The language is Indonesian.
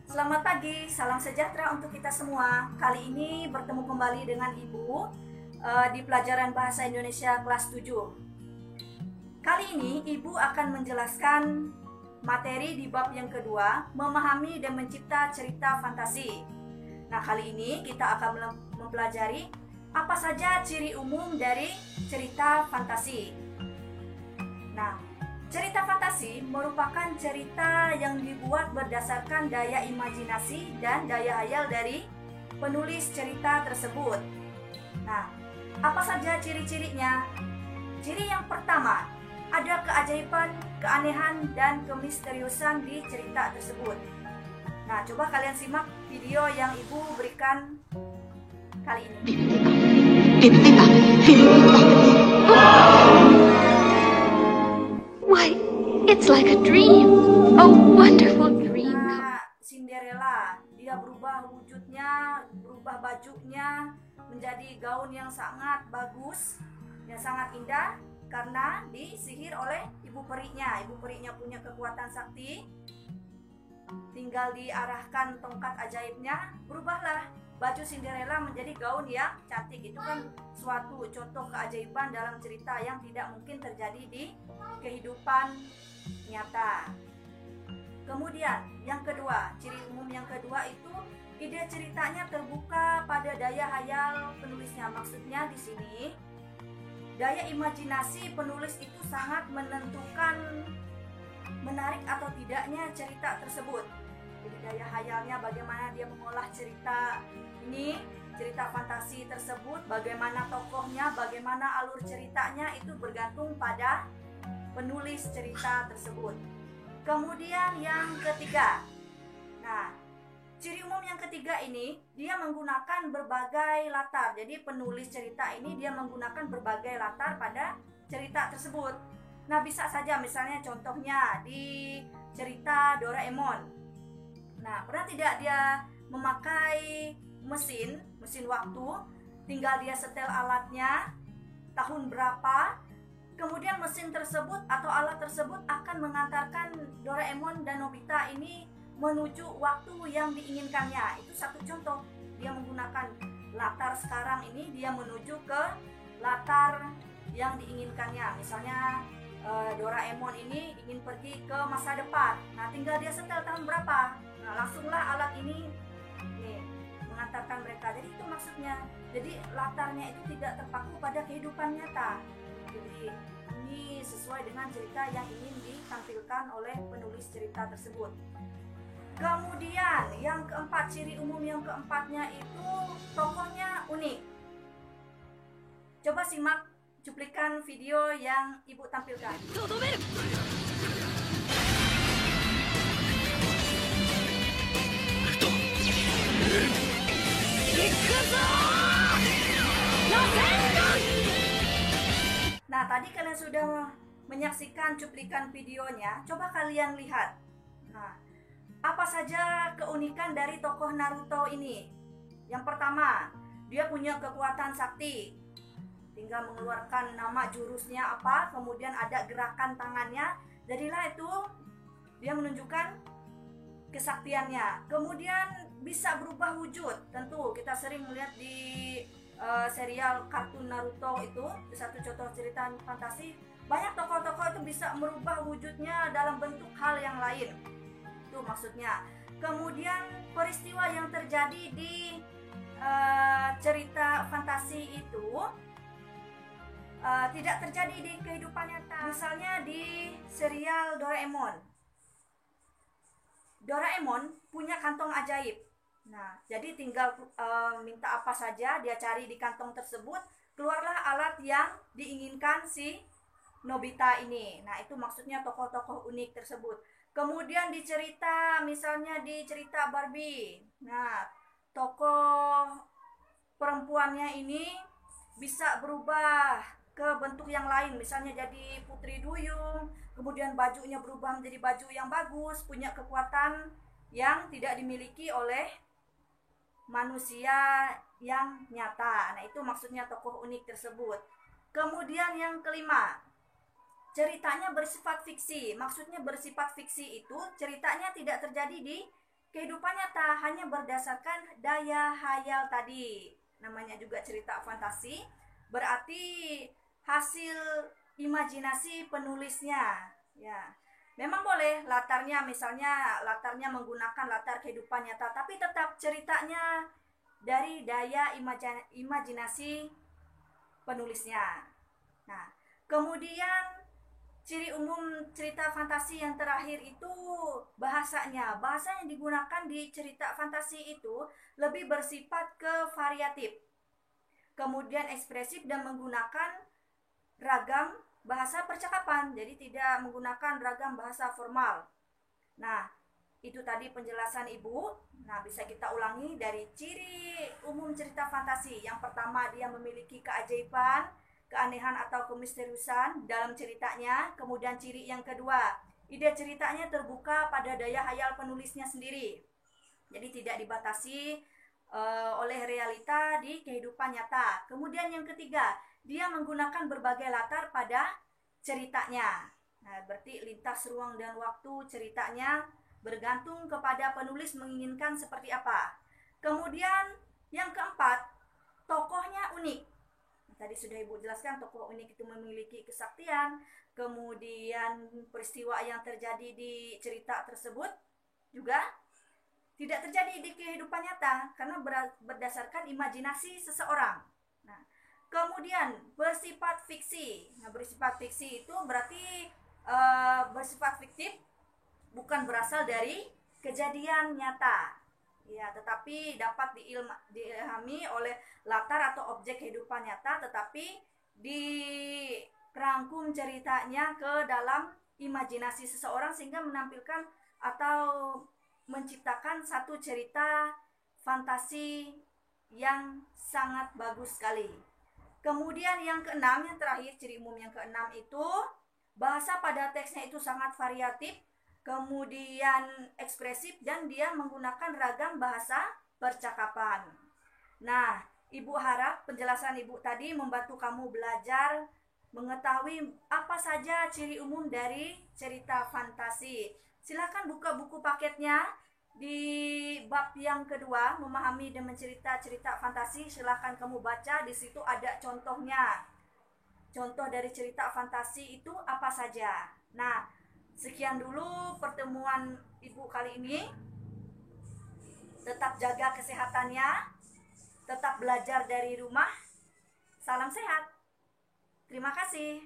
Selamat pagi, salam sejahtera untuk kita semua. Kali ini bertemu kembali dengan Ibu di pelajaran Bahasa Indonesia kelas 7. Kali ini Ibu akan menjelaskan materi di bab yang kedua, memahami dan mencipta cerita fantasi. Nah, kali ini kita akan mempelajari apa saja ciri umum dari cerita fantasi. Nah, cerita fantasi merupakan cerita yang dibuat berdasarkan daya imajinasi dan daya hayal dari penulis cerita tersebut. Nah, apa saja ciri-cirinya? Ciri yang pertama, ada keajaiban, keanehan, dan kemisteriusan di cerita tersebut. Nah, coba kalian simak video yang Ibu berikan kali ini. Why, it's like a dream. A wonderful dream. Nah, Cinderella, dia berubah wujudnya, berubah bajunya menjadi gaun yang sangat bagus, yang sangat indah karena disihir oleh ibu perinya. Ibu perinya punya kekuatan sakti. Tinggal diarahkan tongkat ajaibnya, berubahlah baju Cinderella menjadi gaun yang cantik. Itu kan suatu contoh keajaiban dalam cerita yang tidak mungkin terjadi di kehidupan nyata. Kemudian yang kedua, ciri umum yang kedua itu ide ceritanya terbuka pada daya hayal penulisnya. Maksudnya di sini daya imajinasi penulis itu sangat menentukan menarik atau tidaknya cerita tersebut. Jadi daya hayalnya bagaimana dia mengolah cerita ini, cerita fantasi tersebut, bagaimana tokohnya, bagaimana alur ceritanya, itu bergantung pada penulis cerita tersebut. Kemudian yang ketiga, nah ciri umum yang ketiga ini dia menggunakan berbagai latar. Jadi penulis cerita ini dia menggunakan berbagai latar pada cerita tersebut. Nah, bisa saja misalnya contohnya di cerita Doraemon. Nah, pernah tidak dia memakai mesin waktu, tinggal dia setel alatnya, tahun berapa, kemudian mesin tersebut atau alat tersebut akan mengantarkan Doraemon dan Nobita ini menuju waktu yang diinginkannya. Itu satu contoh. Dia menggunakan latar sekarang ini, dia menuju ke latar yang diinginkannya. Misalnya Doraemon ini ingin pergi ke masa depan. Nah, tinggal dia setel tahun berapa. Nah, langsunglah alat ini mengantarkan mereka. Jadi itu maksudnya. Jadi latarnya itu tidak terpaku pada kehidupan nyata. Jadi ini sesuai dengan cerita yang ingin ditampilkan oleh penulis cerita tersebut. Kemudian yang keempat, ciri umum yang keempatnya itu tokohnya unik. Coba simak cuplikan video yang Ibu tampilkan. Nah, tadi kalian sudah menyaksikan cuplikan videonya. Coba kalian lihat. Nah, apa saja keunikan dari tokoh Naruto ini? Yang pertama, dia punya kekuatan sakti. Tinggal mengeluarkan nama jurusnya apa, kemudian ada gerakan tangannya, jadilah itu dia menunjukkan kesaktiannya. Kemudian bisa berubah wujud. Tentu kita sering melihat di serial kartun Naruto itu satu contoh cerita fantasi. Banyak tokoh-tokoh itu bisa merubah wujudnya dalam bentuk hal yang lain. Itu maksudnya. Kemudian peristiwa yang terjadi di cerita fantasi itu tidak terjadi di kehidupan nyata. Misalnya di serial Doraemon. Doraemon punya kantong ajaib. Nah, jadi tinggal minta apa saja, dia cari di kantong tersebut, keluarlah alat yang diinginkan si Nobita ini. Nah, itu maksudnya tokoh-tokoh unik tersebut. Kemudian di cerita, misalnya di cerita Barbie. Nah, tokoh perempuannya ini bisa berubah ke bentuk yang lain, misalnya jadi putri duyung, kemudian bajunya berubah menjadi baju yang bagus, punya kekuatan yang tidak dimiliki oleh manusia yang nyata. Nah, itu maksudnya tokoh unik tersebut. Kemudian yang kelima, ceritanya bersifat fiksi. Maksudnya bersifat fiksi itu ceritanya tidak terjadi di kehidupan nyata hanya berdasarkan daya hayal tadi. Namanya juga cerita fantasi, berarti hasil imajinasi penulisnya. Ya, memang boleh latarnya, misalnya latarnya menggunakan latar kehidupan nyata, tapi tetap ceritanya dari daya imajinasi penulisnya. Nah, kemudian ciri umum cerita fantasi yang terakhir itu bahasanya. Bahasa yang digunakan di cerita fantasi itu lebih bersifat ke variatif, kemudian ekspresif dan menggunakan ragam bahasa percakapan. Jadi tidak menggunakan ragam bahasa formal. Nah, itu tadi penjelasan Ibu. Nah, bisa kita ulangi dari ciri umum cerita fantasi. Yang pertama, dia memiliki keajaiban, keanehan atau kemisteriusan dalam ceritanya. Kemudian ciri yang kedua, ide ceritanya terbuka pada daya hayal penulisnya sendiri. Jadi tidak dibatasi oleh realita di kehidupan nyata. Kemudian yang ketiga, dia menggunakan berbagai latar pada ceritanya. Nah, berarti lintas ruang dan waktu ceritanya bergantung kepada penulis menginginkan seperti apa. Kemudian yang keempat, tokohnya unik. Tadi sudah Ibu jelaskan, tokoh unik itu memiliki kesaktian. Kemudian peristiwa yang terjadi di cerita tersebut juga tidak terjadi di kehidupan nyata karena berdasarkan imajinasi seseorang. Nah, kemudian bersifat fiksi. Nah, bersifat fiksi itu berarti bersifat fiktif, bukan berasal dari kejadian nyata. Ya, tetapi dapat diilhami oleh latar atau objek kehidupan nyata, tetapi dirangkum ceritanya ke dalam imajinasi seseorang sehingga menampilkan atau menciptakan satu cerita fantasi yang sangat bagus sekali. Kemudian yang keenam, yang terakhir, ciri umum yang keenam itu bahasa pada teksnya itu sangat variatif, kemudian ekspresif, dan dia menggunakan ragam bahasa percakapan. Nah, Ibu harap penjelasan Ibu tadi membantu kamu belajar mengetahui apa saja ciri umum dari cerita fantasi. Silakan buka buku paketnya di bab yang kedua, memahami dan mencerita cerita fantasi. Silakan kamu baca, di situ ada contohnya. Contoh dari cerita fantasi itu apa saja. Nah, sekian dulu pertemuan Ibu kali ini. Tetap jaga kesehatannya, tetap belajar dari rumah. Salam sehat. Terima kasih.